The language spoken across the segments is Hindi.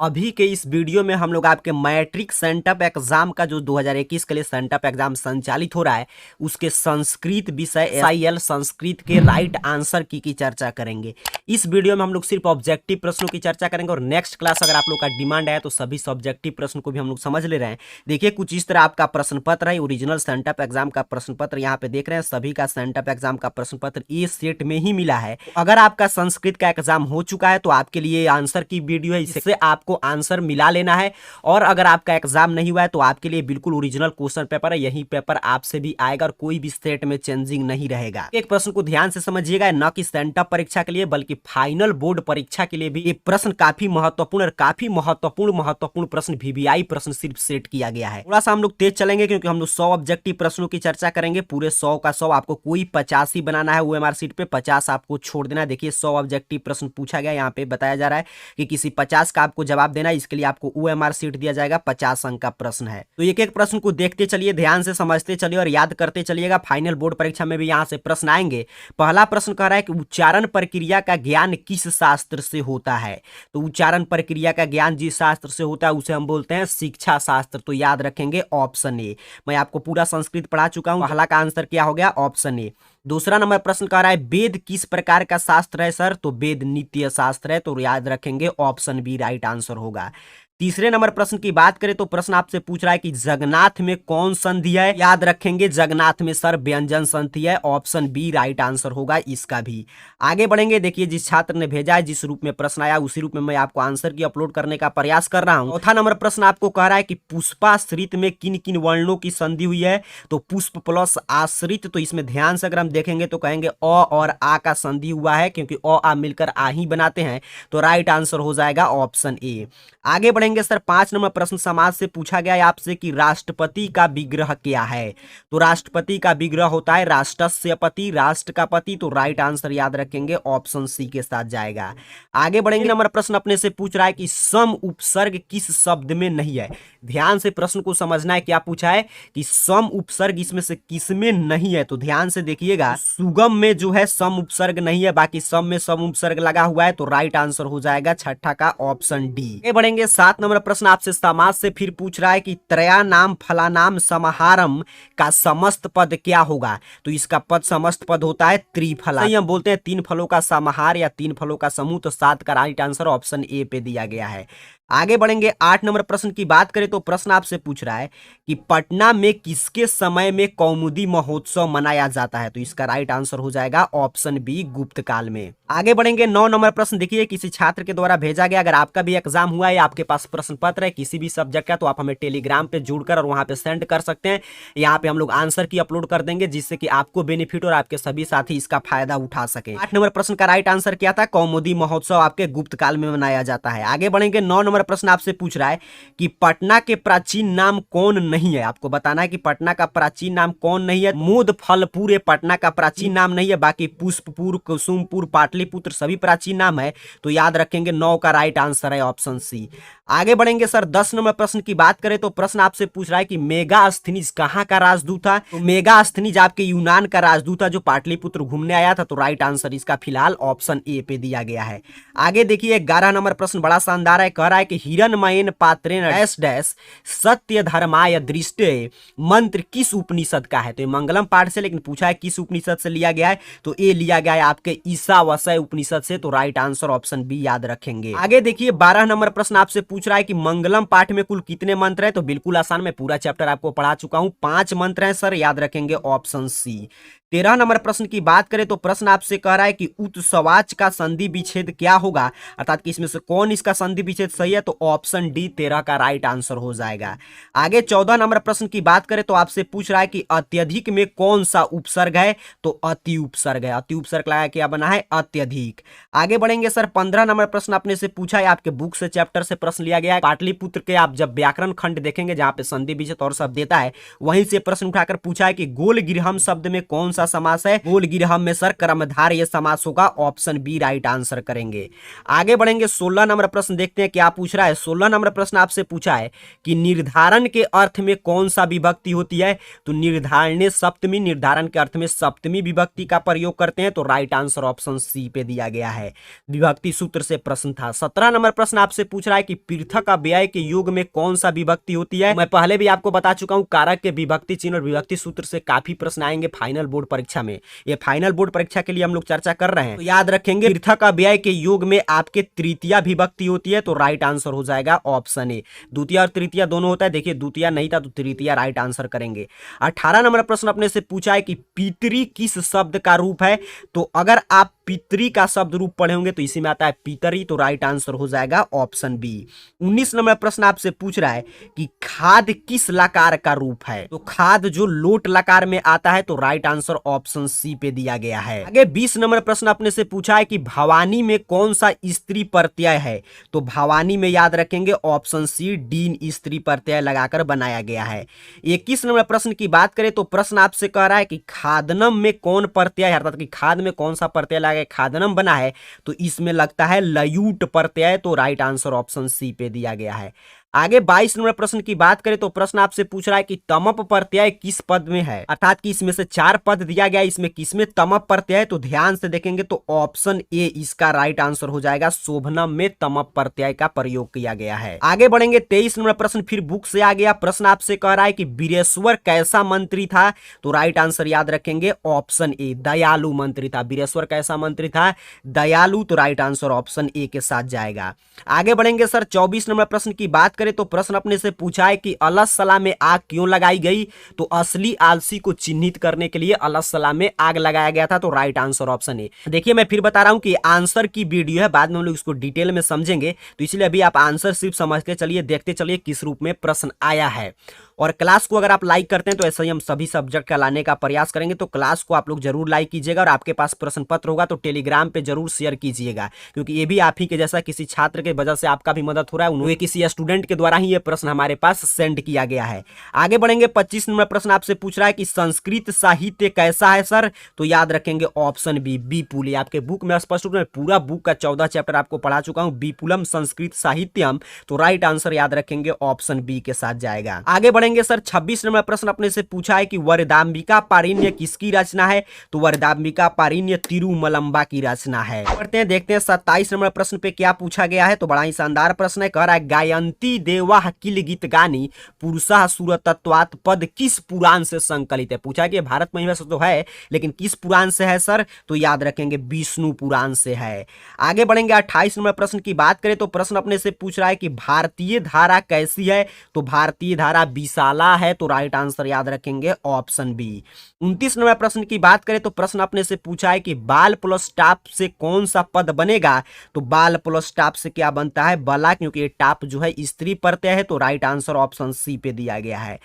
अभी के इस वीडियो में हम लोग आपके मैट्रिक सेंटअप एग्जाम का जो 2021 के लिए सेंटअप एग्जाम संचालित हो रहा है उसके संस्कृत विषय SIL संस्कृत के राइट आंसर की चर्चा करेंगे। इस वीडियो में हम लोग सिर्फ ऑब्जेक्टिव प्रश्नों की चर्चा करेंगे और नेक्स्ट क्लास अगर आप लोग का डिमांड है तो सभी सब्जेक्टिव प्रश्न को भी हम लोग समझ ले रहे हैं। देखिए कुछ इस तरह आपका प्रश्न पत्र है, ओरिजिनल सेंटअप एग्जाम का प्रश्न पत्र यहाँ पे देख रहे हैं। सभी का सेंटअप एग्जाम का प्रश्न पत्र ए सेट में ही मिला है। अगर आपका संस्कृत का एग्जाम हो चुका है तो आपके लिए आंसर की वीडियो है, इससे आपको आंसर मिला लेना है। और अगर आपका एग्जाम नहीं हुआ है तो आपके लिए बिल्कुल ओरिजिनल क्वेश्चन पेपर है, यही पेपर आपसे भी आएगा और कोई भी स्टेट में चेंजिंग नहीं रहेगा। एक प्रश्न को ध्यान से समझिएगा, न कि सेंटअप परीक्षा के लिए बल्कि फाइनल बोर्ड परीक्षा के लिए भी ये प्रश्न काफी महत्वपूर्ण और काफी महत्वपूर्ण प्रश्न VVI प्रश्न सिर्फ सेट किया गया है। थोड़ा सा हम लोग तेज चलेंगे क्योंकि हम लोग 100 ऑब्जेक्टिव प्रश्नों की चर्चा करेंगे। पूरे 100 का 100 आपको कोई 50 ही बनाना है, OMR सीट पे 50 आपको छोड़ देना है। देखिए 100 ऑब्जेक्टिव प्रश्न पूछा गया, यहाँ पे बताया जा रहा है कि किसी 50 का आपको जवाब देना है, इसके लिए आपको OMR सीट दिया जाएगा। 50 अंक का प्रश्न है। तो एक एक प्रश्न को देखते चलिए, ध्यान से समझते चलिए और याद करते चलिएगा। फाइनल बोर्ड परीक्षा में भी यहाँ से प्रश्न आएंगे। पहला प्रश्न कह रहा है कि उच्चारण प्रक्रिया का ज्ञान किस शास्त्र से होता है। तो उच्चारण प्रक्रिया का ज्ञान जिस शास्त्र से होता है उसे हम बोलते हैं शिक्षा शास्त्र। तो याद रखेंगे ऑप्शन ए। मैं आपको पूरा संस्कृत पढ़ा चुका हूं। पहला का आंसर क्या हो गया, ऑप्शन ए। दूसरा नंबर प्रश्न कह रहा है वेद किस प्रकार का शास्त्र है सर। तो वेद नित्य शास्त्र है। तो याद रखेंगे ऑप्शन बी राइट आंसर होगा। तीसरे नंबर प्रश्न की बात करें तो प्रश्न आपसे पूछ रहा है कि जगन्नाथ में कौन संधि है। याद रखेंगे जगन्नाथ में सर व्यंजन संधि है। ऑप्शन बी राइट आंसर होगा इसका भी। आगे बढ़ेंगे, देखिए जिस छात्र ने भेजा है जिस रूप में प्रश्न आया उसी रूप में मैं आपको आंसर की अपलोड करने का प्रयास कर रहा हूं। चौथा नंबर प्रश्न आपको कह रहा है कि पुष्पाश्रित में किन किन वर्णों की संधि हुई है। तो पुष्प प्लस आश्रित, तो इसमें ध्यान से अगर हम देखेंगे तो कहेंगे अ और आ का संधि हुआ है, क्योंकि अ आ मिलकर आ ही बनाते हैं। तो राइट आंसर हो जाएगा ऑप्शन ए। आगे बढ़ेंगे सर, 5 नंबर प्रश्न समाज से पूछा गया है आपसे कि राष्ट्रपति का विग्रह क्या है। तो राष्ट्रपति का विग्रह होता है राष्ट्रस्य पति, राष्ट्र का पति। तो राइट आंसर याद रखेंगे ऑप्शन सी के साथ जाएगा। आगे बढ़ेंगे, नंबर प्रश्न अपने से पूछ रहा है कि सम उपसर्ग किस शब्द में नहीं है। ध्यान से प्रश्न को समझना है, क्या पूछा है कि सम उपसर्ग इसमें से किस में नहीं है। तो ध्यान से देखिएगा, सुगम में जो है सम उपसर्ग नहीं है, बाकी सम में सम उपसर्ग लगा हुआ है। तो राइट आंसर हो जाएगा छठा का ऑप्शन डी। आगे बढ़ेंगे, 7 नंबर प्रश्न आपसे समाज से फिर पूछ रहा है कि त्रया नाम फलानाम समाहारम का समस्त पद क्या होगा। तो इसका पद समस्त पद होता है त्रिफला। हम बोलते हैं 3 फलों का समाहार या 3 फलों का समूह। तो 7 का राइट आंसर ऑप्शन ए पे दिया गया है। आगे बढ़ेंगे, 8 नंबर प्रश्न की बात करें तो प्रश्न आपसे पूछ रहा है कि पटना में किसके समय में कौमुदी महोत्सव मनाया जाता है। तो इसका राइट आंसर हो जाएगा ऑप्शन बी गुप्त काल में। आगे बढ़ेंगे, 9 नंबर प्रश्न देखिए किसी छात्र के द्वारा भेजा गया। अगर आपका भी एग्जाम हुआ है, आपके पास प्रश्न पत्र है किसी भी सब्जेक्ट का, तो आप हमें टेलीग्राम पे जुड़कर और वहां पे सेंड कर सकते हैं। यहाँ पे हम लोग आंसर की अपलोड कर देंगे जिससे कि आपको बेनिफिट और आपके सभी साथी इसका फायदा उठा सके। 8 नंबर प्रश्न का राइट आंसर क्या था, कौमुदी महोत्सव आपके गुप्त काल में मनाया जाता है। आगे बढ़ेंगे, 9 नंबर प्रश्न आपसे पूछ रहा है कि पटना के प्राचीन नाम कौन नहीं है। आपको बताना है कि पटना का प्राचीन नाम कौन नहीं है। मोद फलपुर ये पटना का प्राचीन नाम नहीं है, बाकी पुष्पपुर, कुसुमपुर, पाटलिपुत्र सभी प्राचीन नाम है। तो याद रखेंगे 9 का राइट आंसर है ऑप्शन सी। आगे बढ़ेंगे सर, 10 नंबर प्रश्न की बात करें तो प्रश्न आपसे पूछ रहा है कि मेगास्थनीज कहां का राजदूत था। तो मेगास्थनीज आपके यूनान का राजदूत था जो पाटलिपुत्र घूमने आया था। तो राइट आंसर इसका फिलहाल ऑप्शन ए पे दिया गया है। आगे देखिए 11 नंबर प्रश्न बड़ा शानदार है, कह रहा है कि हिरणमयेन पात्रेण डैश डैश सत्य धर्माय दृष्टे मंत्र किस उपनिषद का है। तो ये मंगलम पाठ से, लेकिन पूछा है किस उपनिषद से लिया गया है। तो ए लिया गया है आपके ईशावास्य उपनिषद से। तो राइट आंसर ऑप्शन बी याद रखेंगे। आगे देखिए 12 नंबर प्रश्न आपसे पूछ रहा है कि मंगलम पाठ में कुल कितने मंत्र है। तो बिल्कुल आसान, मैं पूरा चैप्टर आपको पढ़ा चुका हूं, 5 मंत्र हैं सर, याद रखेंगे ऑप्शन सी। 13 नंबर प्रश्न की बात करें तो प्रश्न आपसे कह रहा है कि उत्सवाच का संधि विच्छेद क्या होगा, अर्थात कि इसमें से कौन इसका संधि विच्छेद सही है। तो ऑप्शन डी 13 का राइट आंसर हो जाएगा। आगे 14 नंबर प्रश्न की बात करें तो आपसे पूछ रहा है कि अत्यधिक में कौन सा उपसर्ग है। तो अति उपसर्ग है। अति उपसर्ग लगा क्या बना है, अत्यधिक। आगे बढ़ेंगे सर, 15 नंबर प्रश्न अपने से पूछा है, आपके बुक से चैप्टर से प्रश्न लिया गया है। पाटलिपुत्र के आप जब व्याकरण खंड देखेंगे जहां पे संधि विच्छेद और शब्द देता है, वहीं से प्रश्न उठाकर पूछा है कि गोल गृहम शब्द में कौन सा सा समास है? गोल गिरहम में सर कर्मधारय समास होगा, ऑप्शन बी राइट आंसर करेंगे। आगे बढ़ेंगे 16 नंबर प्रश्न देखते हैं क्या पूछ रहा है। 16 नंबर प्रश्न आपसे पूछा है कि निर्धारण के अर्थ में कौन सा विभक्ति होती है? तो निर्धारण सप्तमी, निर्धारण के अर्थ में सप्तमी विभक्ति का प्रयोग करते हैं, तो राइट आंसर ऑप्शन सी पे दिया गया है। विभक्ति सूत्र से प्रश्न था। 17 नंबर प्रश्न आपसे पूछ रहा है कि पृथक अव्यय के योग में कौन सा विभक्ति होती है? मैं पहले भी आपको बता चुका हूं, कारक के विभक्ति चिन्ह और विभक्ति सूत्र से काफी प्रश्न आएंगे फाइनल बोर्ड परीक्षा में। ये फाइनल बोर्ड परीक्षा के लिए हम लोग चर्चा कर रहे हैं, तो याद रखेंगे पृथक अव्यय के योग में आपके तृतीया विभक्ति होती है, तो राइट आंसर हो जाएगा ऑप्शन ए। द्वितीय और तृतीय दोनों होता है, देखिए द्वितीय नहीं था तो तृतीय राइट आंसर करेंगे। 18 नंबर प्रश्न अपने से पूछा है कि पितरी किस शब्द का रूप है? तो अगर आप पितरी का शब्द रूप पढ़े होंगे तो इसी में आता है पितरी, तो राइट आंसर हो जाएगा ऑप्शन बी। 19 नंबर प्रश्न आपसे पूछ रहा है कि खाद किस लकार का रूप है? तो खाद जो लोट लकार में आता है, तो राइट आंसर ऑप्शन सी पे दिया गया है। आगे 20 नंबर प्रश्न अपने से पूछा है कि भवानी में कौन सा स्त्री प्रत्यय है? तो भवानी में याद रखेंगे ऑप्शन सी डीन स्त्री प्रत्यय लगाकर बनाया गया है। 21 नंबर प्रश्न की बात करें तो प्रश्न आपसे कह रहा है कि खादनम में कौन प्रत्यय है, अर्थात कि खाद में कौन सा प्रत्यय खादनम बना है? तो इसमें लगता है लयूट प्रत्यय, तो राइट आंसर ऑप्शन सी पे दिया गया है। आगे 22 नंबर प्रश्न की बात करें तो प्रश्न आपसे पूछ रहा है कि तमप प्रत्यय किस पद में है? अर्थात कि इसमें से 4 पद दिया गया, इसमें किसमें तमप प्रत्यय है? तो ध्यान से देखेंगे तो ऑप्शन ए इसका राइट आंसर हो जाएगा। शोभनम में तमप प्रत्यय का प्रयोग किया गया है। आगे बढ़ेंगे 23 नंबर प्रश्न फिर बुक से आ गया। प्रश्न आपसे कह रहा है कि वीरेश्वर कैसा मंत्री था? तो राइट आंसर याद रखेंगे ऑप्शन ए दयालु मंत्री था। वीरेश्वर कैसा मंत्री था? दयालु, तो राइट आंसर ऑप्शन ए के साथ जाएगा। आगे बढ़ेंगे सर 24 नंबर प्रश्न की बात तो प्रश्न अपने से पूछा है कि अलसला में आग क्यों लगाई गई? तो असली आलसी को चिन्हित करने के लिए अलसला में आग लगाया गया था, तो राइट आंसर ऑप्शन ए। देखिए मैं फिर बता रहा हूं कि आंसर की वीडियो है, बाद में हम लोग इसको डिटेल में समझेंगे, तो इसलिए अभी आप आंसर सिर्फ समझते चलिए, देखते चलिए किस रूप में प्रश्न आया है। और क्लास को अगर आप लाइक करते हैं तो ऐसे ही हम सभी सब्जेक्ट का लाने का प्रयास करेंगे, तो क्लास को आप लोग जरूर लाइक कीजिएगा और आपके पास प्रश्न पत्र होगा तो टेलीग्राम पे जरूर शेयर कीजिएगा, क्योंकि ये भी आप ही के जैसा किसी छात्र के वजह से आपका भी मदद हो रहा है, उन्हें किसी स्टूडेंट के द्वारा ही ये प्रश्न हमारे पास सेंड किया गया है। आगे बढ़ेंगे 25 नंबर प्रश्न आपसे पूछ रहा है कि संस्कृत साहित्य कैसा है सर? तो याद रखेंगे ऑप्शन बी विपुल। आपके बुक में स्पष्ट रूप में पूरा बुक का 14 चैप्टर आपको पढ़ा चुका हूं, विपुलम संस्कृत साहित्यम, तो राइट आंसर याद रखेंगे ऑप्शन बी के साथ जाएगा। आगे बढ़ेंगे सर 26 नंबर प्रश्न अपने से पूछा है कि वरदाम्बिका पारिण्य किसकी रचना है? तो वरदाम्बिका पारिण्य तिरुमलम्बा की रचना है। करते हैं, देखते हैं 27 नंबर प्रश्न पे क्या पूछा गया है। तो बड़ा ही शानदार प्रश्न है, कह रहा है गायंती देवा किल गीत गानी पुरुषा सुरतत्वात् पद किस पुराण से संकलित है? पूछा कि भारत महिमा से तो है, लेकिन किस पुराण से है सर? तो याद रखेंगे विष्णु पुराण से है। आगे बढ़ेंगे 28 नंबर प्रश्न की बात करें तो प्रश्न अपने से पूछ रहा है कि भारतीय धारा कैसी है? तो भारतीय धारा विशाला है, तो राइट आंसर याद रखेंगे ऑप्शन बी। 29 नंबर प्रश्न की बात करें तो प्रश्न अपने से पूछा है कि बाल प्लस टाप से कौन सा पद बनेगा? तो बाल प्लस टाप से क्या बनता है? बला, क्योंकि ये टाप जो है स्त्री प्रत्यय है, तो राइट आंसर ऑप्शन सी पे दिया गया है।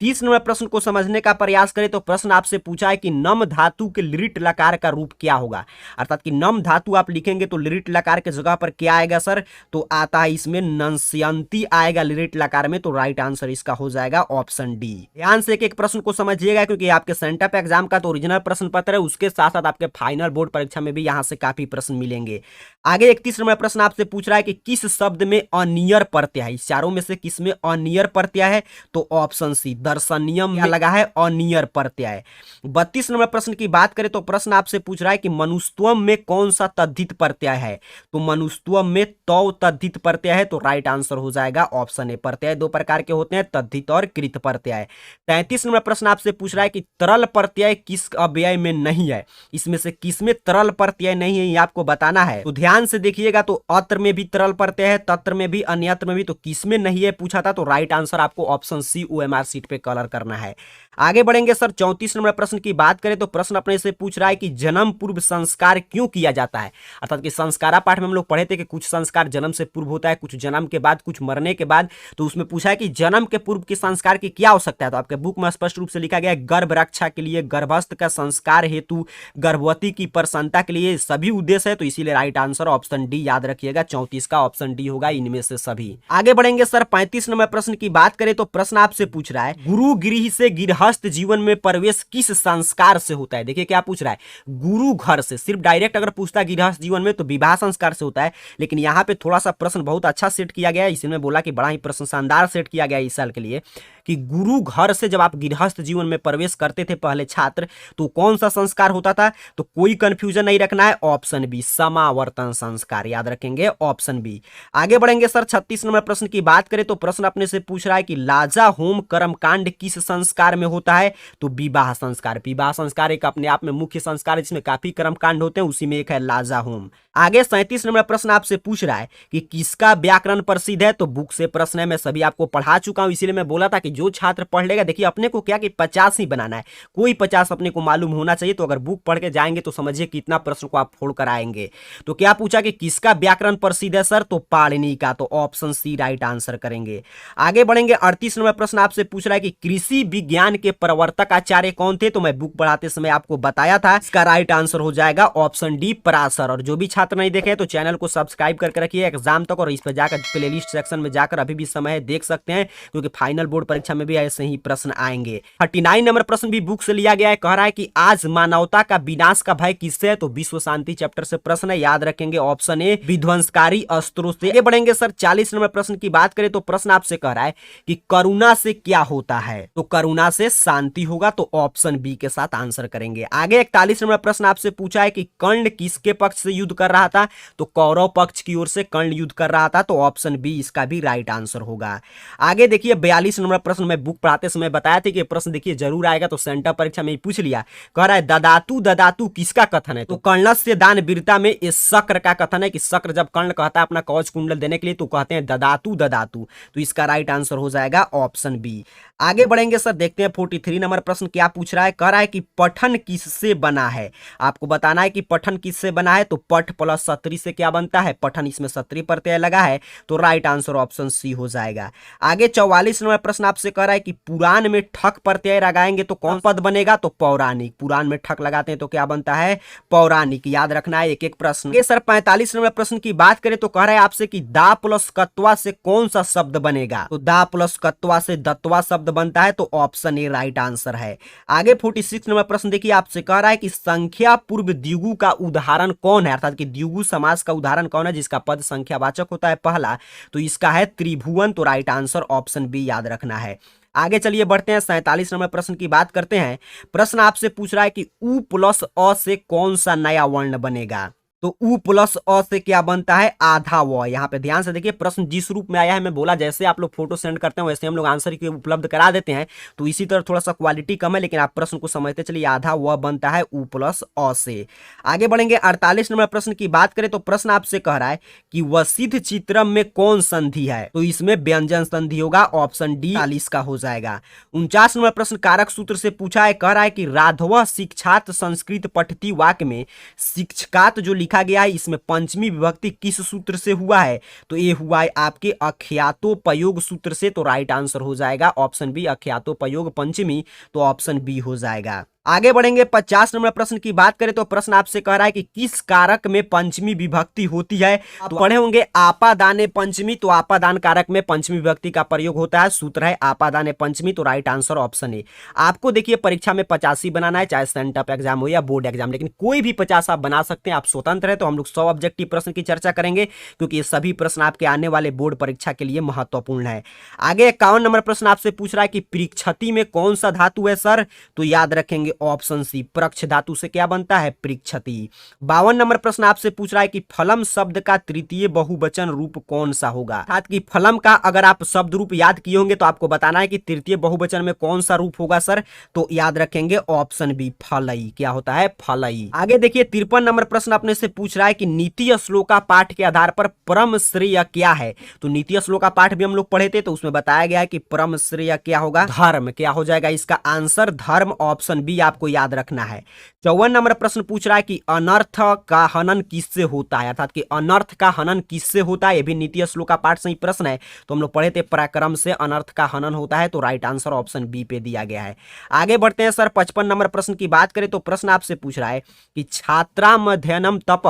30 नंबर प्रश्न को समझने का प्रयास करें तो प्रश्न आपसे पूछा है कि नम धातु के लिट लकार का रूप क्या होगा? अर्थात कि नम धातु आप लिखेंगे तो लिट लकार के जगह पर क्या आएगा सर? तो आता है इसमें नंस्यंती आएगा लिट लकार में, तो राइट आंसर इसका हो जाएगा ऑप्शन डी। ध्यान से एक एक प्रश्न को समझिएगा, क्योंकि आपके सेंटअप एग्जाम का तो ओरिजिनल प्रश्न पत्र है, उसके साथ साथ आपके फाइनल बोर्ड परीक्षा में भी यहाँ से काफी प्रश्न मिलेंगे। आगे 31 नंबर प्रश्न आपसे पूछ रहा है कि किस शब्द में अनियर प्रत्यय है? इस चारों में से किस में अनियर प्रत्यय है? तो ऑप्शन सी दर्शनियम क्या लगा है? अनियर प्रत्यय। 32 नंबर प्रश्न की बात करें तो प्रश्न आपसे पूछ रहा है कि मनुष्यत्वम में कौन सा तद्धित प्रत्यय है? तो मनुष्यत्वम में तौ तद्धित प्रत्यय है, तो राइट आंसर हो जाएगा ऑप्शन ए। प्रत्यय दो प्रकार के होते हैं, तद्धित और कृत प्रत्यय। 33 नंबर प्रश्न आपसे पूछ रहा है कि तरल प्रत्यय किस अव्यय में नहीं है? इसमें से किस में तरल प्रत्यय नहीं है, ये आपको बताना है। तो ध्यान से देखिएगा, तो अत्र में भी तरल प्रत्यय है, तत्र में भी, अन्यत्र में भी, तो किस में नहीं है पूछा था, तो राइट आंसर आपको ऑप्शन सी ओएमआर सीट पे कलर करना है। आगे बढ़ेंगे सर 34 नंबर प्रश्न की बात करें तो प्रश्न अपने से पूछ रहा है कि जन्म पूर्व संस्कार क्यों किया जाता है? अर्थात कि संस्कारा पाठ में हम लोग पढ़े थे कि कुछ संस्कार जन्म से पूर्व होता है, कुछ जन्म के बाद, कुछ मरने के बाद, तो उसमें पूछा है कि जन्म के पूर्व के संस्कार की क्या आवश्यकता है? तो आपके बुक में स्पष्ट रूप से लिखा गया है गर्भ रक्षा के लिए, गर्भस्थ का संस्कार हेतु, गर्भवती की प्रसन्नता के लिए, सभी उद्देश्य है, तो इसीलिए राइट आंसर ऑप्शन डी याद रखिएगा, 34 का ऑप्शन डी होगा इनमें से सभी। आगे बढ़ेंगे सर 35 नंबर प्रश्न की बात करें तो प्रश्न आपसे पूछ रहा है गुरु गृह से गृहस्थ जीवन में प्रवेश किस संस्कार से होता है। देखिए क्या पूछ रहा है, गुरु घर से। सिर्फ डायरेक्ट अगर पूछता है गृहस्थ जीवन में तो विवाह संस्कार से होता है, लेकिन यहाँ पे थोड़ा सा प्रश्न बहुत अच्छा सेट किया गया है। इसमें बोला कि बड़ा ही प्रश्न शानदार सेट किया गया है इस साल के लिए कि गुरु घर से जब आप गृहस्थ जीवन में प्रवेश करते थे पहले छात्र, तो कौन सा संस्कार होता था। तो कोई कंफ्यूजन नहीं रखना है, ऑप्शन बी समावर्तन संस्कार, याद रखेंगे ऑप्शन बी। आगे बढ़ेंगे सर 36 नंबर प्रश्न की बात करें तो प्रश्न अपने से पूछ रहा है कि लाजा होम कर्मकांड किस संस्कार में होता है। तो विवाह संस्कार। विवाह संस्कार एक अपने आप में मुख्य संस्कार है जिसमें काफी कर्मकांड होते हैं, उसी में एक है लाजा होम। आगे 37 नंबर प्रश्न आपसे पूछ रहा है कि किसका व्याकरण प्रसिद्ध है। तो बुक से प्रश्न है, मैं सभी आपको पढ़ा चुका हूं, इसीलिए मैं बोला था कि जो छात्र पढ़ लेगा, देखिए अपने को क्या कि 50 ही बनाना है, कोई 50 अपने को मालूम होना चाहिए। तो अगर बुक पढ़ के जाएंगे तो समझिए कितना प्रश्न को आप फोड़ कर आएंगे। तो क्या पूछा कि किसका व्याकरण प्रसिद्ध है सर। तो पाणिनि का। तो ऑप्शन सी राइट आंसर करेंगे। आगे बढ़ेंगे 38 नंबर प्रश्न आपसे पूछ रहा है कि कृषि विज्ञान के प्रवर्तक आचार्य कौन थे। तो मैं बुक पढ़ाते समय आपको बताया था, इसका राइट आंसर हो जाएगा ऑप्शन डी पराशर। और जो भी छात्र नहीं देखे तो चैनल को सब्सक्राइब करके रखिए एग्जाम तक, और इस पर जाकर प्लेलिस्ट सेक्शन में जाकर अभी भी समय है देख सकते हैं, क्योंकि फाइनल बोर्ड परीक्षा में भी ऐसे ही प्रश्न आएंगे। 39 नंबर प्रश्न भी बुक से लिया गया है, कह रहा है कि आज मानवता का विनाश का भय किससे है। तो विश्व शांति चैप्टर से प्रश्न है, याद रखेंगे ऑप्शन ए विध्वंसकारी अस्त्रों से। आगे बढ़ेंगे सर 40 नंबर प्रश्न की बात करें तो प्रश्न आपसे कह रहा है कि करुणा से क्या होता है। तो करुणा से शांति होगा। तो ऑप्शन बी के साथ आंसर करेंगे। आगे 41 नंबर प्रश्न आपसे पूछा है कि कर्ण किसके पक्ष से युद्ध कर रहा था। तो कौरव पक्ष की ओर से कर्ण युद्ध कर रहा था। तो ऑप्शन बी इसका भी राइट आंसर होगा। आगे देखिए 42 नंबर प्रश्न मैं बुक पढ़ाते समय बताया था कि प्रश्न देखिए जरूर आएगा, तो सेंटर परीक्षा में ही पूछ लिया। कह रहा है ददातु ददातु किसका कथन है। तो कर्णस्य दान वीरता में इस शक्र का कथन है कि शक्र जब कर्ण कहता है अपना कवच कुंडल देने के लिए तो कहते हैं ददातु ददातु। तो इसका राइट आंसर हो जाएगा ऑप्शन बी। आगे बढ़ेंगे सर, देखते हैं 43 नंबर प्रश्न क्या पूछ रहा है। कह रहा है कि पठन किससे बना है। आपको बताना है कि पठन किससे बना है। तो पठ प्लस सत्री से क्या बनता है, पठन, इसमें सत्री प्रत्यय लगा है। तो राइट आंसर ऑप्शन सी हो जाएगा। आगे 44 नंबर प्रश्न आपसे कह रहा है कि पुराण में ठक प्रत्यय लगाएंगे तो कौन पद बनेगा। तो पौराणिक। पुराण में ठक लगाते हैं तो क्या बनता है, पौराणिक। याद रखना है एक एक प्रश्न। सर 45 नंबर प्रश्न की बात करें तो कह रहा है आपसे कि दा प्लस कत्वा से कौन सा शब्द बनेगा। तो दा प्लस कत्वा से दत्वा शब्द बनता है। तो ऑप्शन ए राइट आंसर है। आगे 46 नंबर प्रश्न देखिए आपसे कह रहा है कि संख्या पूर्व द्विगु का उदाहरण कौन है, अर्थात कि द्विगु समास का उदाहरण कौन है जिसका पद संख्यावाचक होता है पहला। तो इसका है त्रिभुवन। तो राइट आंसर ऑप्शन बी याद रखना है। आगे चलिए बढ़ते हैं 47 नंबर प्रश्न की बात करते हैं। प्रश्न आपसे पूछ रहा है कि उ प्लस अ से कौन सा नया वर्ण बनेगा। तो उ प्लस अ से क्या बनता है, आधा व। यहाँ पे ध्यान से देखिए प्रश्न जिस रूप में आया है, मैं बोला जैसे आप लोग फोटो सेंड करते हैं वैसे हम लोग आंसर की उपलब्ध करा देते हैं, तो इसी तरह थोड़ा सा क्वालिटी कम है, लेकिन आप प्रश्न को समझते चलिए। आधा व बनता है उ प्लस अ से। आगे बढ़ेंगे 48 नंबर प्रश्न की बात करें तो प्रश्न आपसे कह रहा है कि वसिष्ठ चित्रम में कौन संधि है। तो इसमें व्यंजन संधि होगा। ऑप्शन डी 40 का हो जाएगा। 49 नंबर प्रश्न कारक सूत्र से पूछा है, कह रहा है कि राघव शिक्षात संस्कृत पठती वाक्य में शिक्षकात जो लिखा गया है इसमें पंचमी विभक्ति किस सूत्र से हुआ है। तो ये हुआ है आपके अख्यातोपयोग सूत्र से। तो राइट आंसर हो जाएगा ऑप्शन बी अख्यातोपयोग पंचमी। तो ऑप्शन बी हो जाएगा। आगे बढ़ेंगे 50 नंबर प्रश्न की बात करें तो प्रश्न आपसे कह रहा है कि किस कारक में पंचमी विभक्ति होती है। तो पढ़े होंगे आपादाने पंचमी। तो आपादान कारक में पंचमी विभक्ति का प्रयोग होता है। सूत्र है आपादाने पंचमी। तो राइट आंसर ऑप्शन ए। आपको देखिए परीक्षा में 85 बनाना है, चाहे सेंटअप एग्जाम हो या बोर्ड एग्जाम, लेकिन कोई भी 50 आप बना सकते हैं, आप स्वतंत्र है। तो हम लोग 100 ऑब्जेक्टिव प्रश्न की चर्चा करेंगे क्योंकि ये सभी प्रश्न आपके आने वाले बोर्ड परीक्षा के लिए महत्वपूर्ण है। आगे 51 नंबर प्रश्न आपसे पूछ रहा है कि पृक्षति में कौन सा धातु है सर। तो याद रखेंगे ऑप्शन सी प्रक्ष धातु से क्या बनता है, पृक्षति। 52 नंबर प्रश्न आपसे पूछ रहा है कि फलम शब्द का तृतीय बहुवचन रूप कौन सा होगा। अर्थात कि फलम का अगर आप शब्द रूप याद किए होंगे तो आपको बताना है कि तृतीय बहुवचन में कौन सा रूप होगा सर। तो याद रखेंगे ऑप्शन बी फलई। क्या होता है, फलई। आगे देखिए 53 नंबर प्रश्न अपने से पूछ रहा है कि नीति श्लोका पाठ के आधार पर परम श्रेय क्या है। तो नीति श्लोका पाठ भी हम लोग पढ़े थे, तो उसमें बताया गया है कि परम श्रेय क्या होगा, धर्म। क्या हो जाएगा इसका आंसर, धर्म। ऑप्शन बी आपको याद रखना है। 54 नंबर प्रश्न पूछ रहा है कि अनर्थ का हनन किससे होता है, अर्थात कि अनर्थ का हनन किससे होता है। ये भी नीति श्लोक का पाठ से ही प्रश्न है, तो हम लोग पढ़े थे पराक्रम से अनर्थ का हनन होता है, तो राइट आंसर ऑप्शन बी पे दिया गया है। आगे बढ़ते हैं सर। 55 नंबर प्रश्न की बात करें तो प्रश्न आपसे पूछ रहा है कि छात्रामध्ययनम तप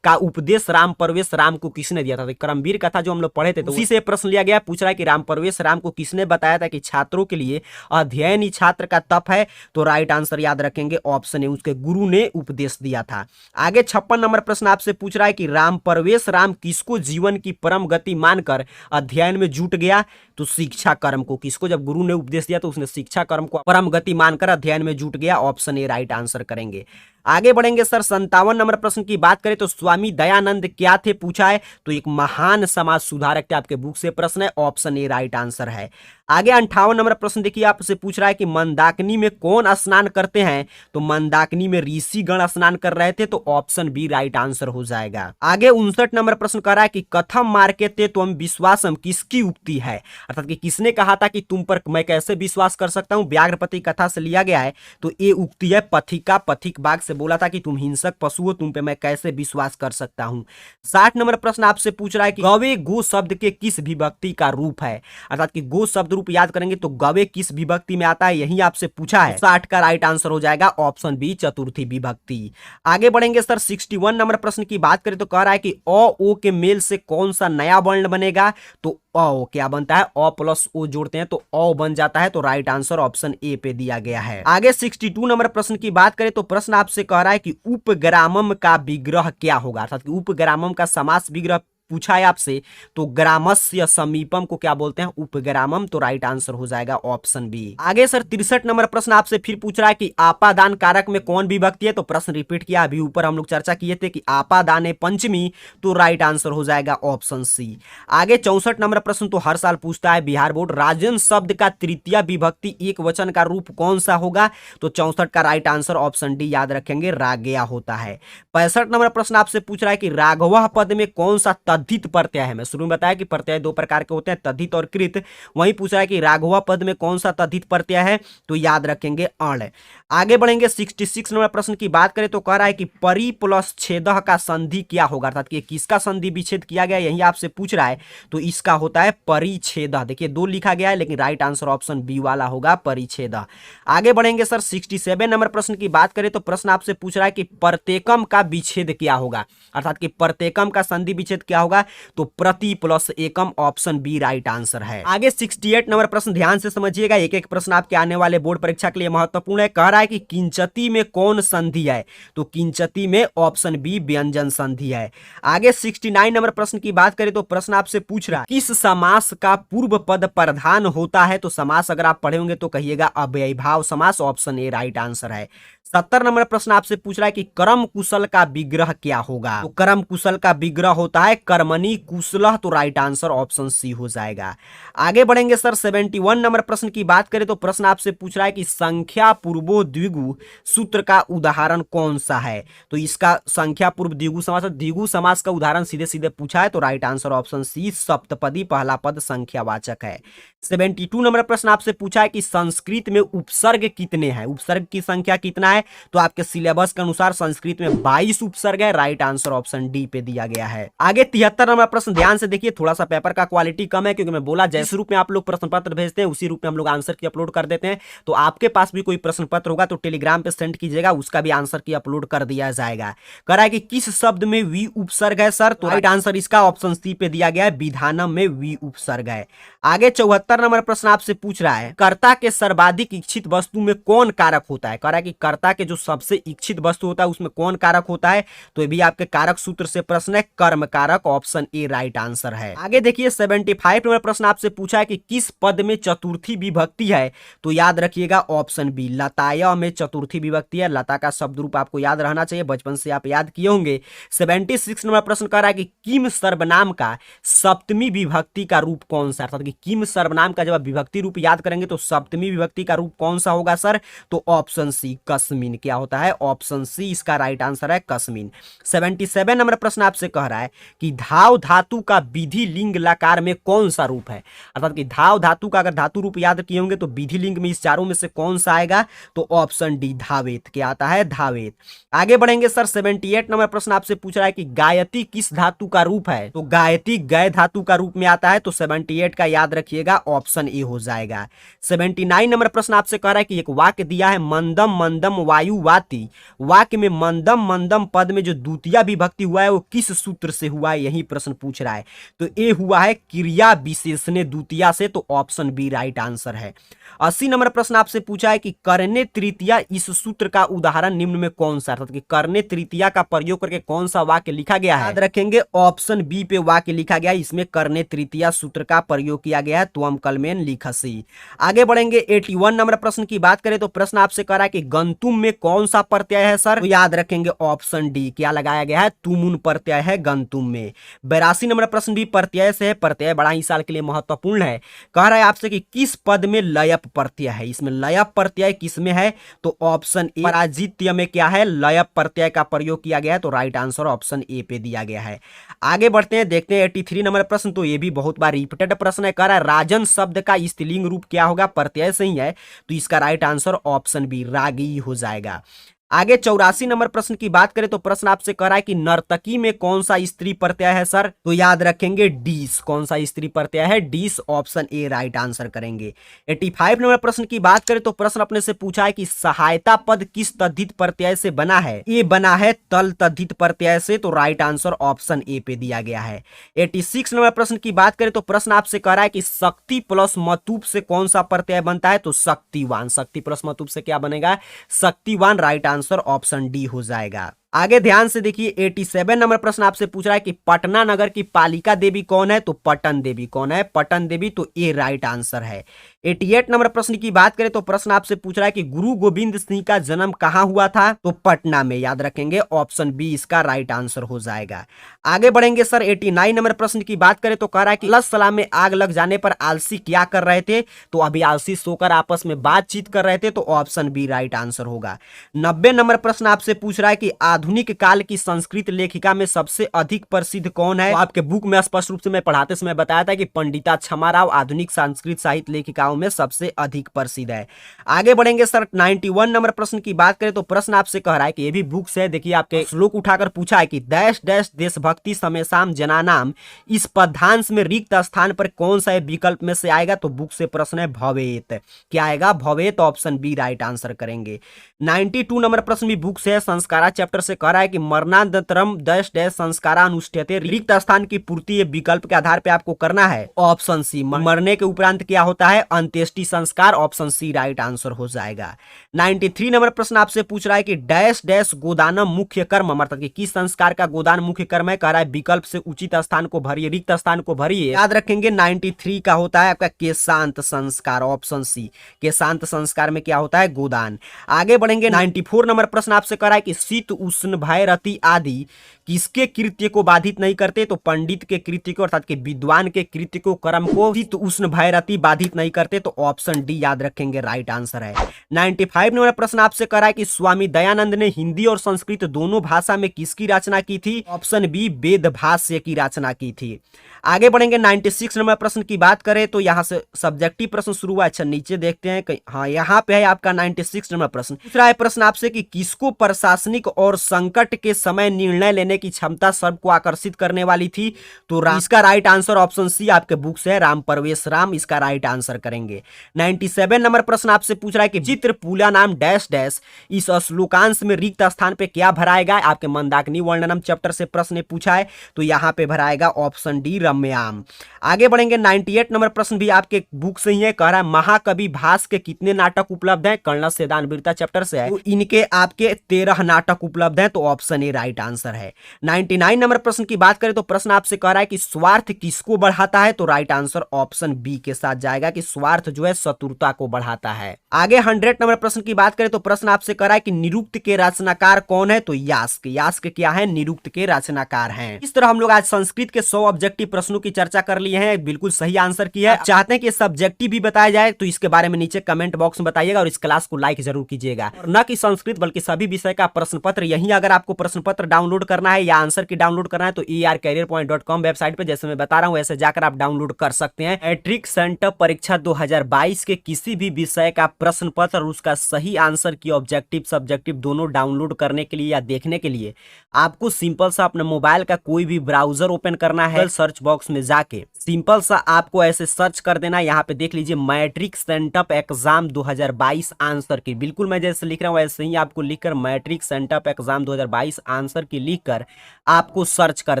का उपदेश राम परवेश राम को किसने दिया था। तो कर्मवीर कथा जो हम लोग पढ़े थे तो उसी से प्रश्न लिया गया। पूछ रहा है कि राम परवेश राम को किसने बताया था कि छात्रों के लिए अध्ययन ही छात्र का तप है, तो राइट आंसर याद रखेंगे ऑप्शन ए, उसके गुरु ने उपदेश दिया था। आगे 56 नंबर प्रश्न आपसे पूछ रहा है कि राम परवेश राम किसको जीवन की परम गति मानकर अध्ययन में जुट गया, तो शिक्षा कर्म को। किसको, जब गुरु ने उपदेश दिया तो उसने शिक्षा कर्म को परम गति मानकर अध्ययन में जुट गया, ऑप्शन ए राइट आंसर करेंगे। आगे बढ़ेंगे सर। 57 नंबर प्रश्न की बात करें तो स्वामी दयानंद क्या थे, पूछा है, तो एक महान समाज सुधारक थे, आपके बुक से प्रश्न है, ऑप्शन ए राइट आंसर है। आगे 58 नंबर प्रश्न देखिए आपसे पूछ रहा है कि मंदाकिनी में कौन स्नान करते हैं, तो मंदाकिनी में ऋषिगण स्नान कर रहे थे, तो ऑप्शन बी राइट आंसर हो जाएगा। आगे 59 नंबर प्रश्न कर रहा है कि कथम मार्केते त्वम विश्वासम किसकी उक्ति है, अर्थात कि किसने कहा था कि तुम पर मैं कैसे विश्वास कर सकता हूं, व्याघ्रपति कथा से लिया गया है, तो ये उक्ति है पथिका, पथिक बाघ से बोला था कि तुम हिंसक पशु हो, तुम पे मैं कैसे विश्वास कर सकता हूं। 60 नंबर प्रश्न आपसे पूछ रहा है कि गवे गो शब्द के किस विभक्ति का रूप है, अर्थात कि गो शब्द रूप याद करेंगे तो गवे किस विभक्ति में आता है, यही आपसे पूछा है। 60 का राइट आंसर हो जाएगा ऑप्शन बी चतुर्थी विभक्ति। आगे बढ़ेंगे सर। 61 नंबर प्रश्न की बात करें तो कह रहा है कि अ ओ के मेल से कौन सा नया वर्ण बनेगा, तो अ क्या बनता है, अ प्लस ओ जोड़ते हैं तो अ बन जाता है, तो राइट आंसर ऑप्शन ए पे दिया गया है। आगे 62 नंबर प्रश्न की बात करें तो प्रश्न आपसे कह रहा है कि उपग्रामम का विग्रह क्या होगा, अर्थात कि उपग्रामम का समास विग्रह पूछा है आपसे, तो ग्रामस्य समीपम को क्या बोलते हैं, उपग्रामम, तो राइट आंसर हो जाएगा ऑप्शन बी। आगे सर 63 नंबर प्रश्न आपसे फिर पूछ रहा है कि आपादान कारक में कौन विभक्ति है, तो प्रश्न रिपीट किया, अभी ऊपर हम लोग चर्चा किए थे कि आपादाने पंचमी, तो राइट आंसर हो जाएगा ऑप्शन सी। आगे 64 नंबर प्रश्न तो हर साल पूछता है बिहार बोर्ड, राजन शब्द का तृतीय विभक्ति एक वचन का रूप कौन सा होगा, तो 64 का राइट आंसर ऑप्शन डी याद रखेंगे रागया होता है। 65 नंबर प्रश्न आपसे पूछ रहा है कि राघव पद में कौन सा तद्धित प्रत्यय है, मैं शुरू में बताया कि प्रत्यय दो प्रकार के होते हैं, तद्धित और कृत, वहीं पूछ रहा है कि राघव पद में कौन सा तद्धित प्रत्यय है, तो याद रखेंगे अण। आगे बढ़ेंगे 66 नंबर प्रश्न की बात करें तो कह रहा है कि परि प्लस छेदह का संधि क्या होगा, अर्थात कि किसका संधि विच्छेद किया गया, यही आपसे पूछ रहा है, तो इसका होता है परिच्छेदः। देखिए दो लिखा गया है लेकिन राइट आंसर ऑप्शन बी वाला होगा परिच्छेदः। आगे बढ़ेंगे सर 67 नंबर प्रश्न की बात करें तो प्रश्न आपसे पूछ रहा है कि प्रत्येकम का विच्छेद क्या होगा, अर्थात कि प्रत्येकम का संधि विच्छेद क्या होगा, तो प्रति प्लस एकम, ऑप्शन बी राइट आंसर है। आगे 68 नंबर प्रश्न ध्यान से समझिएगा, एक एक प्रश्न आपके आने वाले बोर्ड परीक्षा के लिए महत्वपूर्ण है। कह रहा है कि किंचती में कौन संधि है, तो किंचती में ऑप्शन बी व्यंजन संधि है। आगे 69 नंबर प्रश्न की बात करें तो प्रश्न आपसे पूछ रहा है किस समास का पूर्व पद प्रधान होता है, तो समास अगर आप पढ़े होंगे तो कहिएगा अव्ययीभाव समास, ऑप्शन ए राइट आंसर है। 70 नंबर प्रश्न आपसे पूछ रहा है कि कर्म कुशल का विग्रह क्या होगा, तो कर्म कुशल का विग्रह होता है कर्मणि कुशलः, तो राइट आंसर ऑप्शन सी हो जाएगा। आगे बढ़ेंगे सर 71 नंबर प्रश्न की बात करें तो प्रश्न आपसे पूछ रहा है कि संख्या पूर्वो द्विगु सूत्र का उदाहरण कौन सा है, तो इसका संख्या पूर्व द्विगु समास, द्विगु समास का उदाहरण सीधे सीधे पूछा है, तो राइट आंसर ऑप्शन सी सप्तपदी पहला पद संख्यावाचक है। 72 नंबर प्रश्न आपसे पूछा है कि संस्कृत में उपसर्ग कितने हैं, उपसर्ग की संख्या कितना है, तो आपके सिलेबस के अनुसार संस्कृत में 22 उपसर्ग है, राइट आंसर ऑप्शन डी पे दिया गया है। आगे 73 नंबर प्रश्न ध्यान से देखिए, थोड़ा सा पेपर का क्वालिटी कम है क्योंकि मैं बोला जिस रूप में आप लोग प्रश्न पत्र भेजते हैं उसी रूप में हम लोग आंसर की अपलोड कर देते हैं, तो आपके पास भी कोई प्रश्न पत्र होगा तो टेलीग्राम पे सेंड कीजिएगा, उसका भी आंसर की अपलोड कर दिया जाएगा। कह रहा है कि किस शब्द में वी उपसर्ग है सर, तो राइट आंसर इसका ऑप्शन सी पे दिया गया है, विधानम में वी उपसर्ग है। आगे 74 नंबर प्रश्न आपसे पूछ रहा है कर्ता के सर्वाधिक इच्छित वस्तु में कौन कारक होता है, कह रहा है कि कर्ता के जो सबसे इच्छित वस्तु होता है उसमें कौन कारक होता है, तो ये भी आपके कारक सूत्र से प्रश्न है, कर्म कारक, ऑप्शन ए राइट आंसर है। आगे देखिए 75 नंबर प्रश्न आपसे पूछा है कि किस पद में चतुर्थी विभक्ति है, तो याद रखिएगा ऑप्शन बी लताया में चतुर्थी विभक्ति है, लता का शब्द रूप आपको याद रहना चाहिए, बचपन से आप याद किए होंगे। 76 नंबर प्रश्न कह रहा है कि किम सर्वनाम का सप्तमी विभक्ति का रूप कौन सा, अर्थात कि किम सर्वनाम का जब आप विभक्ति रूप याद करेंगे तो सप्तमी विभक्ति का रूप कौन सा होगा सर, तो ऑप्शन सी कस्मिन, क्या होता है, ऑप्शन सी इसका राइट आंसर है कस्मिन। 77 नंबर प्रश्न आपसे कह रहा है कि धाव धातु का विधि लिंग लकार में कौन सा रूप है, अर्थात कि धाव धातु का अगर धातु रूप याद किए होंगे तो विधि लिंग में इस चारों में से कौन सा आएगा, तो ऑप्शन डी धावेत। क्या आता है? धावेत। आगे बढ़ेंगे सर, 78 नंबर प्रश्न आपसे पूछ रहा है कि गायती किस धातु का रूप है? तो गायती गय धातु का रूप में आता है, तो 78 का याद रखिएगा ऑप्शन ए हो जाएगा। 79 नंबर प्रश्न आपसे कह रहा है कि एक वाक्य दिया है, मंदम मंदम वायु वाति। वाक्य में मंदम मंदम पद में जो द्वितीय विभक्ति हुआ है वो किस सूत्र से हुआ है, यही प्रश्न पूछ रहा है। तो ए हुआ है क्रिया विशेषण द्वितीय से, तो ऑप्शन बी राइट आंसर है। 80 नंबर प्रश्न आपसे पूछा है कि करने तृतीया इस सूत्र का उदाहरण निम्न में कौन सा, अर्थात कि करने तृतीया का प्रयोग करके कौन सा वाक्य लिखा गया है? याद रखेंगे ऑप्शन बी पे वाक्य लिखा गया है, इसमें करने तृतीया सूत्र का प्रयोग किया गया है, त्वम कलमेन लिखसी। आगे बढ़ेंगे 81 नंबर प्रश्न की बात करें तो प्रश्न आपसे कह रहा है कि गंतुम में कौन सा प्रत्यय है सर? तो याद रखेंगे ऑप्शन डी। क्या लगाया गया है? तुमुन प्रत्यय है गंतुम में। 82 नंबर प्रश्न भी प्रत्यय से है, प्रत्यय बड़ा ही साल के लिए महत्वपूर्ण है। कह रहा है आपसे कि किस पद में लयप प्रत्यय है? इसमें लयप प्रत्यय किसमें है? तो ऑप्शन ए। पराजित्य में क्या है? लयप प्रत्यय का प्रयोग किया गया है, तो राइट आंसर ऑप्शन ए पे दिया गया है। आगे बढ़ते हैं, देखते हैं 83 नंबर प्रश्न, तो ये भी बहुत बार रिपीटेड प्रश्न है। कह रहा है राजन शब्द का स्त्रीलिंग रूप क्या होगा? प्रत्यय से ही है, तो इसका राइट आंसर ऑप्शन बी रागी हो जाएगा। आगे 84 नंबर प्रश्न की बात करें तो प्रश्न आपसे कह रहा है कि नर्तकी में कौन सा स्त्री प्रत्यय है सर? तो याद रखेंगे डीस। कौन सा स्त्री प्रत्यय है? डीस, ऑप्शन ए राइट आंसर करेंगे। 85 नंबर प्रश्न की बात करें तो प्रश्न अपने से पूछा है कि सहायता पद किस तद्धित प्रत्यय से बना है? ये बना है तल तद्धित प्रत्यय से, तो राइट आंसर ऑप्शन ए पे दिया गया है। 86 नंबर प्रश्न की बात करें तो प्रश्न आपसे कह रहा है कि शक्ति प्लस मतुप से कौन सा प्रत्यय बनता है? तो शक्तिवान। शक्ति प्लस मतुप से क्या बनेगा? शक्तिवान, राइट आंसर ऑप्शन डी हो जाएगा। आगे ध्यान से देखिए, 87 नंबर प्रश्न आपसे पूछ रहा है कि पटना नगर की पालिका देवी कौन है? तो पटन देवी। कौन है? पटन देवी, तो ए राइट आंसर है। 88 नंबर प्रश्न की बात करें तो प्रश्न आपसे पूछ रहा है कि गुरु गोविंद सिंह का जन्म कहां हुआ था? तो पटना में। याद रखेंगे ऑप्शन बी इसका राइट आंसर हो जाएगा। आगे बढ़ेंगे सर, 89 नंबर प्रश्न की बात करें तो कह रहा है कि अलसलाम में आग लग जाने पर आलसी क्या कर रहे थे? तो अभी आलसी सोकर आपस में बातचीत कर रहे थे, तो ऑप्शन बी राइट आंसर होगा। 90 नंबर प्रश्न आपसे पूछ रहा है कि आधुनिक काल की संस्कृत लेखिका में सबसे अधिक प्रसिद्ध कौन है? तो आपके बुक में स्पष्ट रूप से मैं पढ़ाते समय बताया था कि पंडिता क्षमाराव आधुनिक संस्कृत साहित्य लेखिकाओं में सबसे अधिक प्रसिद्ध है। आगे बढ़ेंगे सर, 91 नंबर प्रश्न की बात करें तो प्रश्न आपसे कह रहा है कि ये भी बुक से, देखिए आपके श्लोक उठाकर पूछा है कि डैश डैश देशभक्ति समेसाम जनानाम, इस पदांश में रिक्त स्थान पर कौन सा विकल्प में से आएगा? तो बुक से प्रश्न है भवेत। क्या आएगा? भवेत, ऑप्शन बी राइट आंसर करेंगे। 92 नंबर प्रश्न भी बुक से है, संस्कारा चैप्टर से कह रहा है कि मरणानंतरम डैश डैश संस्कारा अनुष्ठ्यते, रिक्त स्थान की पूर्ति ये विकल्प के आधार पे आपको करना है, ऑप्शन सी। मरने के उपरांत क्या होता है? अंत्येष्टि संस्कार, ऑप्शन सी राइट आंसर हो जाएगा। 93 नंबर प्रश्न आपसे पूछ रहा है कि डैश डैश गोदानम मुख्य कर्म, मतलब कि किस संस्कार का गोदान मुख्य कर्म है? कह रहा है विकल्प से उचित स्थान को भरिए, रिक्त स्थान को भरिए। याद रखेंगे 93 का होता है आपका केशांत संस्कार, ऑप्शन सी। केशांत संस्कार में क्या होता है? गोदान। आगे बढ़ेंगे, 94 नंबर प्रश्न आपसे कह रहा है कि शीत उष्ण भय रति आदि किसके कृत्य को बाधित नहीं करते? तो पंडित के कृत्य को, अर्थात कि विद्वान के कृत्य को, कर्म को शीत उष्ण भय रति बाधित नहीं करते, तो ऑप्शन डी याद रखेंगे राइट आंसर है। 95 नंबर प्रश्न आपसे कह रहा है कि स्वामी दयानंद ने हिंदी और संस्कृत दोनों भाषा में किसकी रचना की थी? ऑप्शन बी वेद भाष्य की रचना की थी। आगे बढ़ेंगे, 96 नंबर प्रश्न की बात करें तो यहां से सब्जेक्टिव प्रश्न शुरू हुआ। अच्छा नीचे देखते हैं, हाँ यहाँ पे है आपका 96 नंबर प्रश्न। दूसरा है प्रश्न आपसे कि किसको प्रशासनिक और संकट के समय निर्णय लेने की क्षमता सबको आकर्षित करने वाली थी? तो इसका राइट आंसर ऑप्शन सी आपके बुक से है, राम परवेश राम, इसका राइट आंसर करेंगे। 97 नंबर प्रश्न आपसे पूछ रहा है कि चित्र पूला नाम डैश डैश, इस श्लोकांश में रिक्त स्थान पे क्या भराएगा? आपके मंदाकिनी वर्णनम चैप्टर से प्रश्न पूछा है, तो यहाँ पे भराएगा ऑप्शन डी रम्याम। आगे बढ़ेंगे, 98 नंबर प्रश्न भी आपके बुक से ही है, कह रहा है महाकवि भास के कितने नाटक उपलब्ध हैं? कर्ण से दानवीरता चैप्टर से है, तो इनके आपके 13 नाटक उपलब्ध हैं, तो ऑप्शन ए राइट आंसर है। 99 नंबर प्रश्न की बात करें तो प्रश्न आपसे कह रहा है कि स्वार्थ किसको बढ़ाता है? तो राइट आंसर ऑप्शन बी के साथ जाएगा कि स्वार्थ जो है शत्रुता को बढ़ाता है। आगे 100 नंबर प्रश्न की बात करें तो प्रश्न आपसे कह रहा है कि निरुक्त के रचनाकार कौन है? तो यास्क। यास्क क्या है? निरुक्त के रचनाकार हैं। इस तरह हम लोग आज संस्कृत के 100 ऑब्जेक्टिव प्रश्नों की चर्चा कर लिए हैं, बिल्कुल सही आंसर किया है। चाहते हैं कि सब्जेक्टिव भी बताया जाए तो इसके बारे में नीचे कमेंट बॉक्स में बताइएगा और इस क्लास को लाइक जरूर कीजिएगा। और न कि संस्कृत बल्कि सभी विषय का प्रश्न पत्र, यही अगर आपको प्रश्न पत्र डाउनलोड करना करना है या आंसर की डाउनलोड करना है तो ercareerpoint.com वेबसाइट पे जैसे मैं बता रहा हूँ ऐसे जाकर आप डाउनलोड कर सकते हैं। मैट्रिक सेंटअप परीक्षा 2022 के किसी भी विषय का प्रश्न पत्र और उसका सही आंसर की ऑब्जेक्टिव सब्जेक्टिव दोनों डाउनलोड करने के लिए या देखने के लिए आपको सिंपल सा अपने मोबाइल का कोई भी ब्राउजर ओपन करना है। सर्च बॉक्स में जाके सिंपल सा आपको ऐसे सर्च कर देना। यहाँ पे देख लीजिए मैट्रिक सेंटअप एग्जाम 2022 आंसर की, बिल्कुल मैं जैसे लिख रहा हूँ ऐसे ही आपको लिखकर मैट्रिक सेंटअप एग्जाम 2022 आंसर की लिखकर आपको सर्च कर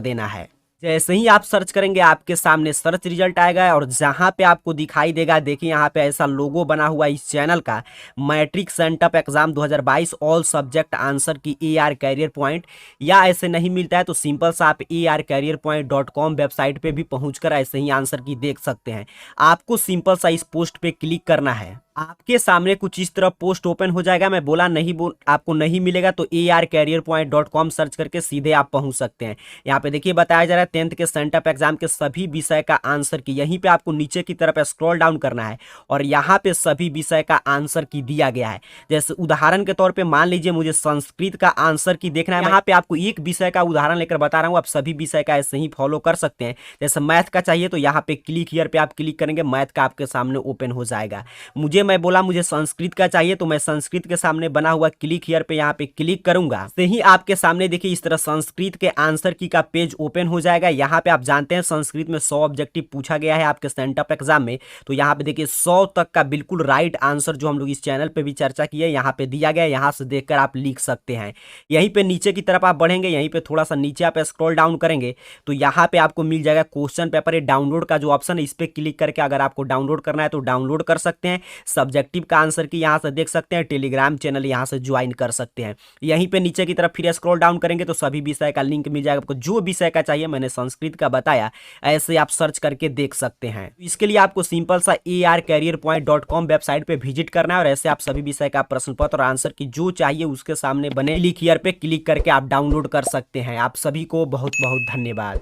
देना है। जैसे ही आप सर्च करेंगे आपके सामने सर्च रिजल्ट आएगा और जहां पे आपको दिखाई देगा, देखिए यहाँ पे ऐसा लोगो बना हुआ इस चैनल का, matric sent up exam 2022 all subject answer key AR career point, या ऐसे नहीं मिलता है तो सिंपल सा आप ercareerpoint.com वेबसाइट पे भी पहुंचकर ऐसे ही आंसर की देख सकते हैं। आपको सिंपल सा इस पोस्ट पे क्लिक करना है। आपके सामने कुछ इस तरह पोस्ट ओपन हो जाएगा। मैं बोला नहीं आपको नहीं मिलेगा तो ercareerpoint.com सर्च करके सीधे आप पहुंच सकते हैं। यहाँ पे देखिए बताया जा रहा है 10th के सेंटअप एग्जाम के सभी विषय का आंसर की, यहीं पे आपको नीचे की तरफ स्क्रॉल डाउन करना है और यहाँ पे सभी विषय का आंसर की दिया गया है। जैसे उदाहरण के तौर पे मान लीजिए मुझे संस्कृत का आंसर की देखना है, यहाँ पे आपको एक विषय का उदाहरण लेकर बता रहा हूँ, आप सभी विषय का ऐसे ही फॉलो कर सकते हैं। जैसे मैथ का चाहिए तो यहाँ पे क्लिक हियर पे आप क्लिक करेंगे, मैथ का आपके सामने ओपन हो जाएगा। मैं बोला मुझे संस्कृत का चाहिए तो मैं संस्कृत के सामने बना हुआ क्लिक हियर पे यहाँ पे क्लिक करूंगा, से ही आपके सामने देखिए इस तरह संस्कृत के आंसर की का पेज ओपन हो जाएगा। यहाँ पे आप जानते हैं संस्कृत में 100 ऑब्जेक्टिव पूछा गया है आपके सेंटअप एग्जाम में, तो यहाँ पे देखिए 100 तक का बिल्कुल राइट आंसर जो हम लोग इस चैनल पे भी चर्चा की है यहाँ पे दिया गया है। यहाँ से देखकर आप लिख सकते हैं। यहीं पे नीचे की तरफ आप बढ़ेंगे, यहीं पे थोड़ा सा नीचे आप स्क्रॉल डाउन करेंगे तो यहाँ पे आपको मिल जाएगा क्वेश्चन पेपर, ये डाउनलोड का जो ऑप्शन है इस पे क्लिक करके अगर आपको डाउनलोड करना है तो डाउनलोड कर सकते हैं। सब्जेक्टिव का आंसर की यहाँ से देख सकते हैं, टेलीग्राम चैनल यहाँ से ज्वाइन कर सकते हैं। यहीं पे नीचे की तरफ फिर स्क्रॉल डाउन करेंगे तो सभी विषय का लिंक मिल जाएगा। आपको जो विषय का चाहिए, मैंने संस्कृत का बताया, ऐसे आप सर्च करके देख सकते हैं। इसके लिए आपको सिंपल सा ercareerpoint.com वेबसाइट पे विजिट करना है और ऐसे आप सभी विषय का प्रश्न पत्र और आंसर की जो चाहिए उसके सामने बने क्लिक हियर पे क्लिक करके आप डाउनलोड कर सकते हैं। आप सभी को बहुत बहुत धन्यवाद।